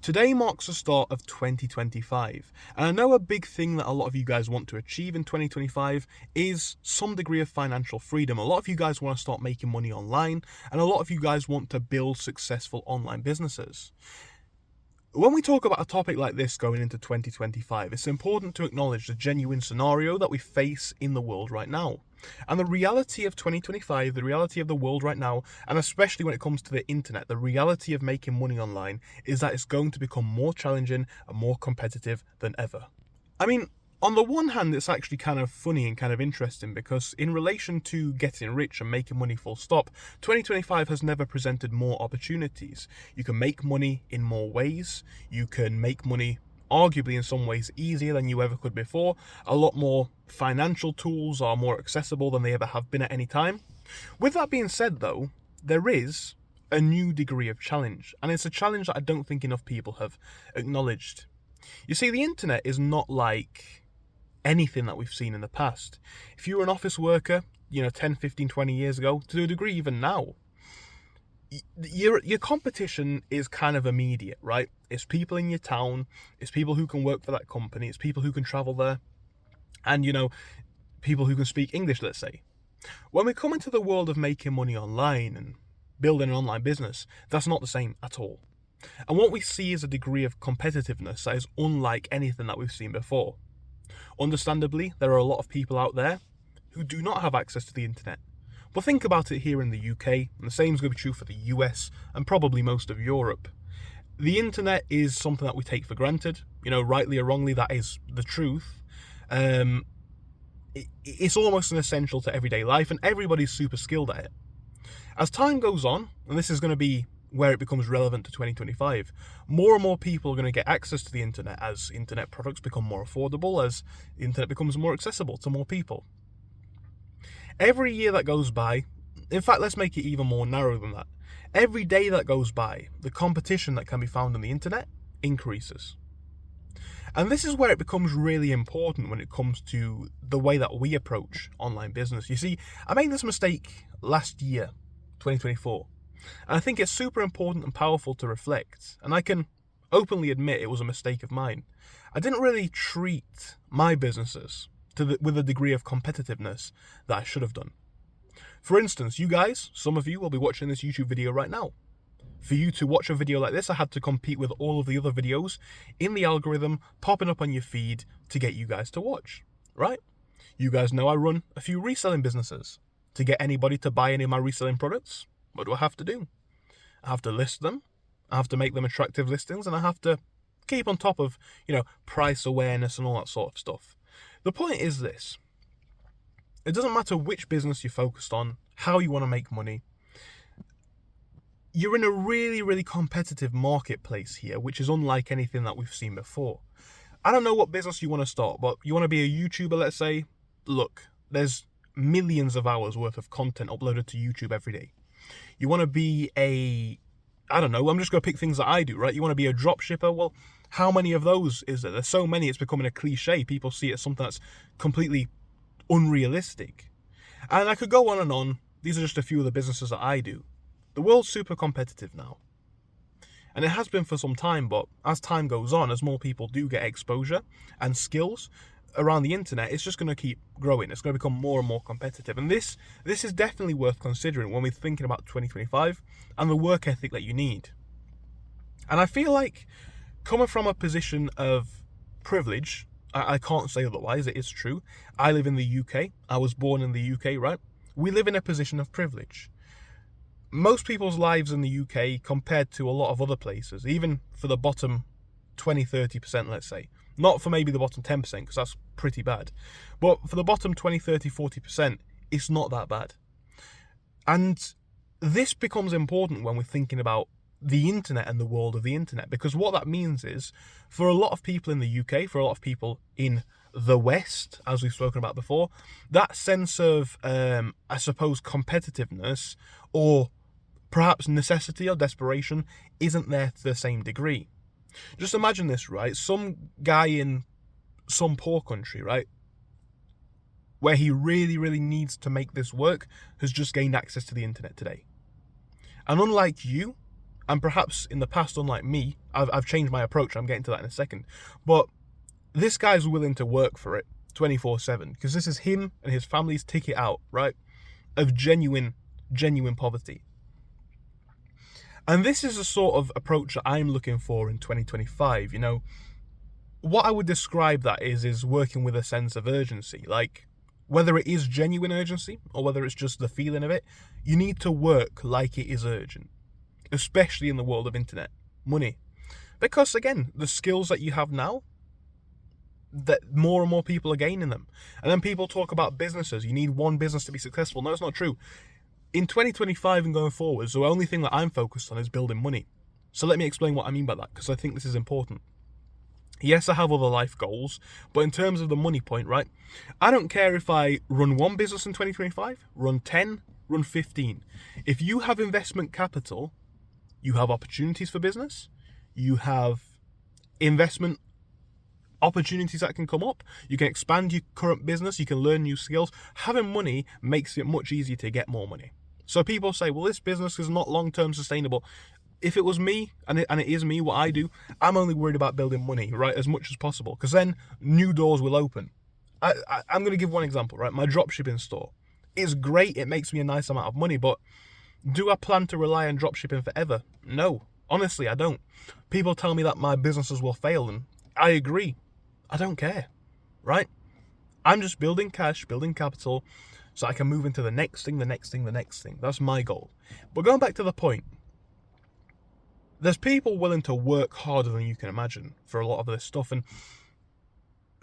Today marks the start of 2025, and I know a big thing that a lot of you guys want to achieve in 2025 is some degree of financial freedom. A lot of you guys want to start making money online, and a lot of you guys want to build successful online businesses. When we talk about a topic like this going into 2025, it's important to acknowledge the genuine scenario that we face in the world right now. And the reality of 2025, the reality of the world right now, and especially when it comes to the internet, the reality of making money online is that it's going to become more challenging and more competitive than ever. I mean, on the one hand, it's actually kind of funny and kind of interesting because in relation to getting rich and making money full stop, 2025 has never presented more opportunities. You can make money in more ways. You can make money arguably in some ways easier than you ever could before. A lot more financial tools are more accessible than they ever have been at any time. With that being said though, there is a new degree of challenge, and it's a challenge that I don't think enough people have acknowledged. You see, the internet is not like anything that we've seen in the past. If you were an office worker, 10, 15, 20 years ago, to a degree even now, your competition is kind of immediate, right? It's people in your town, it's people who can work for that company, it's people who can travel there, and, people who can speak English, let's say. When we come into the world of making money online and building an online business, that's not the same at all. And what we see is a degree of competitiveness that is unlike anything that we've seen before. Understandably, there are a lot of people out there who do not have access to the internet. But think about it here in the UK, and the same is going to be true for the US and probably most of Europe. The internet is something that we take for granted. Rightly or wrongly, that is the truth. It's almost an essential to everyday life, and everybody's super skilled at it. As time goes on, and this is going to be where it becomes relevant to 2025, more and more people are going to get access to the internet as internet products become more affordable, as the internet becomes more accessible to more people. Every year that goes by, in fact, let's make it even more narrow than that. Every day that goes by, the competition that can be found on the internet increases. And this is where it becomes really important when it comes to the way that we approach online business. You see, I made this mistake last year, 2024. And I think it's super important and powerful to reflect, and I can openly admit it was a mistake of mine. I didn't really treat my businesses with a degree of competitiveness that I should have done. For instance, you guys, some of you will be watching this YouTube video right now. For you to watch a video like this, I had to compete with all of the other videos in the algorithm popping up on your feed to get you guys to watch, right? You guys know I run a few reselling businesses. To get anybody to buy any of my reselling products, what do I have to do? I have to list them, I have to make them attractive listings, and I have to keep on top of, price awareness and all that sort of stuff. The point is this: it doesn't matter which business you're focused on, how you want to make money. You're in a really, really competitive marketplace here, which is unlike anything that we've seen before. I don't know what business you want to start, but you want to be a YouTuber, let's say. Look, there's millions of hours worth of content uploaded to YouTube every day. You want to be I'm just going to pick things that I do, right? You want to be a drop shipper? Well, how many of those is there? There's so many, it's becoming a cliche. People see it as something that's completely unrealistic. And I could go on and on. These are just a few of the businesses that I do. The world's super competitive now. And it has been for some time, but as time goes on, as more people do get exposure and skills around the internet, it's just going to keep growing. It's going to become more and more competitive. And this is definitely worth considering when we're thinking about 2025 and the work ethic that you need. And I feel like coming from a position of privilege, I can't say otherwise, it is true. I live in the UK. I was born in the UK, right? We live in a position of privilege. Most people's lives in the UK, compared to a lot of other places, even for the bottom 20-30%, let's say, not for maybe the bottom 10%, because that's pretty bad, but for the bottom 20, 30, 40%, it's not that bad. And this becomes important when we're thinking about the internet and the world of the internet, because what that means is, for a lot of people in the UK, for a lot of people in the West, as we've spoken about before, that sense of, I suppose, competitiveness or perhaps necessity or desperation isn't there to the same degree. Just imagine this, right? Some guy in some poor country, right, where he really, really needs to make this work, has just gained access to the internet today. And unlike you, and perhaps in the past, unlike me, I've changed my approach. I'm getting to that in a second. But this guy's willing to work for it 24/7 because this is him and his family's ticket out, right? Of genuine poverty. And this is the sort of approach that I'm looking for in 2025. You know, what I would describe that is working with a sense of urgency. Like, whether it is genuine urgency or whether it's just the feeling of it, you need to work like it is urgent, especially in the world of internet money. Because again, the skills that you have now, that more and more people are gaining them. And then people talk about businesses. You need one business to be successful. No, it's not true. In 2025 and going forward, the only thing that I'm focused on is building money. So let me explain what I mean by that, because I think this is important. Yes, I have other life goals, but in terms of the money point, right? I don't care if I run one business in 2025, run 10, run 15. If you have investment capital, you have opportunities for business, you have investment opportunities that can come up, you can expand your current business, you can learn new skills. Having money makes it much easier to get more money. So people say, well, this business is not long-term sustainable. If it was me, and it is me, what I do, I'm only worried about building money, right, as much as possible, because then new doors will open. I'm going to give one example, right? My dropshipping store is great. It makes me a nice amount of money, but do I plan to rely on dropshipping forever? No, honestly, I don't. People tell me that my businesses will fail, and I agree. I don't care, right? I'm just building cash, building capital, so I can move into the next thing. That's my goal. But going back to the point, there's people willing to work harder than you can imagine for a lot of this stuff. And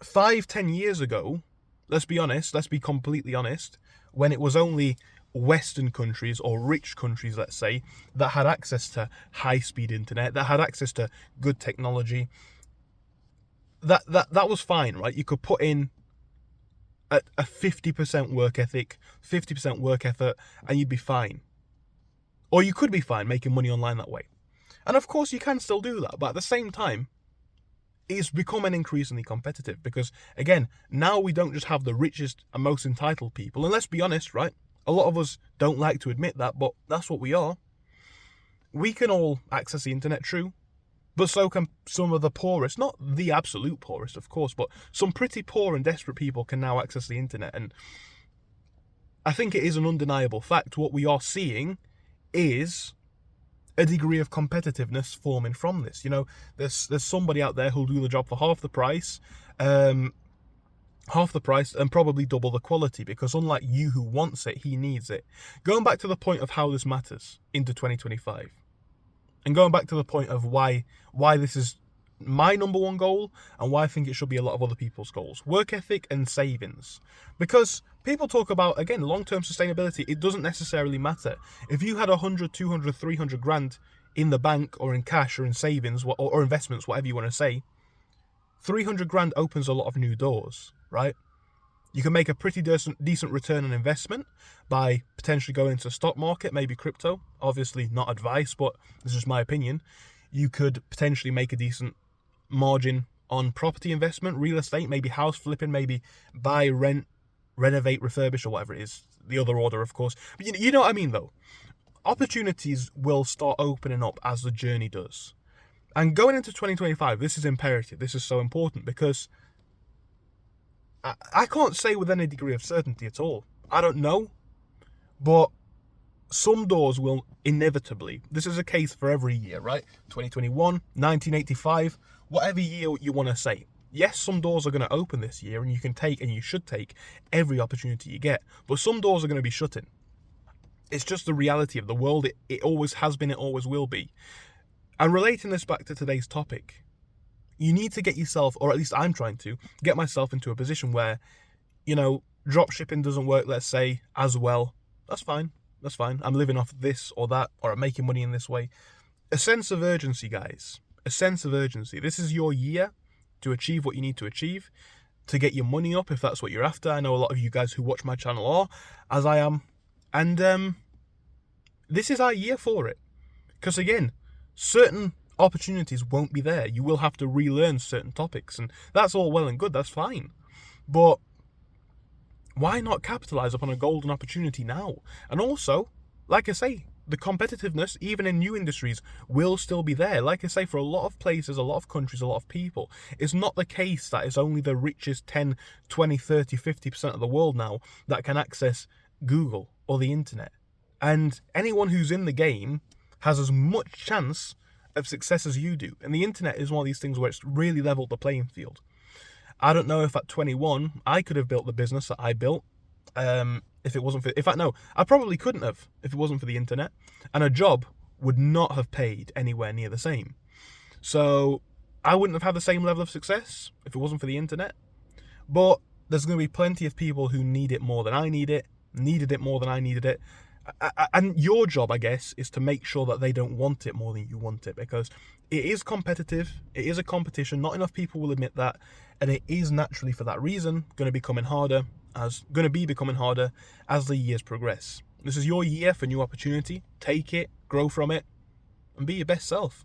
5-10 years ago, let's be completely honest, when it was only Western countries or rich countries, let's say, that had access to high-speed internet, that had access to good technology, that was fine, right? You could put in a 50% work ethic, 50% work effort, and you'd be fine. Or you could be fine making money online that way. And of course you can still do that, but at the same time, it's becoming increasingly competitive because, again, now we don't just have the richest and most entitled people, and let's be honest, right? A lot of us don't like to admit that, but that's what we are. We can all access the internet, true, but so can some of the poorest, not the absolute poorest, of course, but some pretty poor and desperate people can now access the internet. And I think it is an undeniable fact. What we are seeing is a degree of competitiveness forming from this. You know, there's somebody out there who'll do the job for half the price and probably double the quality, because unlike you who wants it, he needs it. Going back to the point of how this matters into 2025, and going back to the point of why this is my number one goal and why I think it should be a lot of other people's goals: work ethic and savings. Because people talk about, again, long-term sustainability. It doesn't necessarily matter. If you had 100, 200, 300 grand in the bank or in cash or in savings or investments, whatever you want to say, 300 grand opens a lot of new doors, right? You can make a pretty decent return on investment by potentially going into the stock market, maybe crypto. Obviously not advice, but this is my opinion. You could potentially make a decent margin on property investment, real estate, maybe house flipping, maybe buy, rent, renovate, refurbish, or whatever it is. The other order, of course. But you know what I mean, though. Opportunities will start opening up as the journey does. And going into 2025, this is imperative. This is so important because I can't say with any degree of certainty at all. I don't know. But some doors will inevitably, this is a case for every year, right? 2021, 1985, whatever year you want to say. Yes, some doors are going to open this year, and you can take, and you should take, every opportunity you get. But some doors are going to be shutting. It's just the reality of the world. It always has been, it always will be. And relating this back to today's topic, you need to get yourself, or at least I'm trying to, get myself into a position where, you know, dropshipping doesn't work, let's say, as well. That's fine. I'm living off this or that, or I'm making money in this way. A sense of urgency, guys. A sense of urgency. This is your year to achieve what you need to achieve, to get your money up if that's what you're after. I know a lot of you guys who watch my channel are, as I am. And this is our year for it. Because again, certain opportunities won't be there. You will have to relearn certain topics, and that's all well and good. That's fine. But why not capitalize upon a golden opportunity now? And also, like I say, the competitiveness, even in new industries, will still be there. Like I say, for a lot of places, a lot of countries, a lot of people, it's not the case that it's only the richest 10, 20, 30, 50% of the world now that can access Google or the internet. And anyone who's in the game has as much chance of success as you do. And the internet is one of these things where it's really leveled the playing field. I don't know if at 21 I could have built the business that I built. If it wasn't for, in fact, no, I probably couldn't have if it wasn't for the internet, and a job would not have paid anywhere near the same. So I wouldn't have had the same level of success if it wasn't for the internet. But there's going to be plenty of people who need it more than I need it, needed it more than I needed it. And your job, I guess, is to make sure that they don't want it more than you want it, because it is competitive, it is a competition, not enough people will admit that, and it is naturally for that reason going to be becoming harder as the years progress. This is your year for new opportunity. Take it, grow from it, and be your best self.